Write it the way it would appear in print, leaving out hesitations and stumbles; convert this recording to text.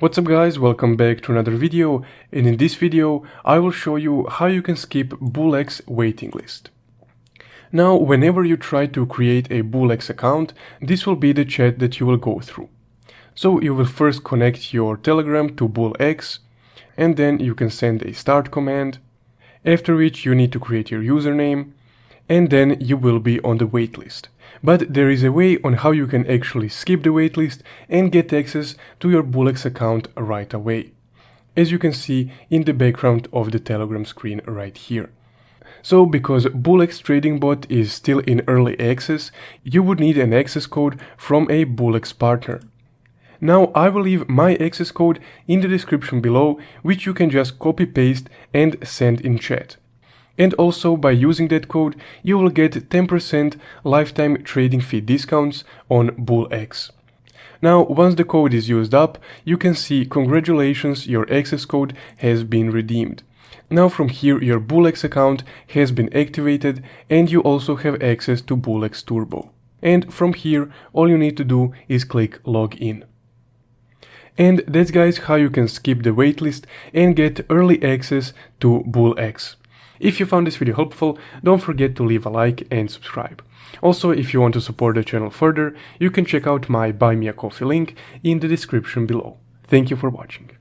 What's up guys, welcome back to another video, and in this video I will show you how you can skip BullX waiting list. Now whenever you try to create a BullX account, this will be the chat that you will go through. So you will first connect your Telegram to BullX, and then you can send a start command, after which you need to create your username, and then you will be on the waitlist. But there is a way on how you can actually skip the waitlist and get access to your BullX account right away, as you can see in the background of the Telegram screen right here. So because BullX trading bot is still in early access, you would need an access code from a BullX partner. Now I will leave my access code in the description below, which you can just copy paste and send in chat. And also by using that code, you will get 10% lifetime trading fee discounts on BullX. Now, once the code is used up, you can see congratulations, your access code has been redeemed. Now from here, your BullX account has been activated and you also have access to BullX Turbo. And from here, all you need to do is click login. And that's guys how you can skip the waitlist and get early access to BullX. If you found this video helpful, don't forget to leave a like and subscribe. Also, if you want to support the channel further, you can check out my Buy Me a Coffee link in the description below. Thank you for watching.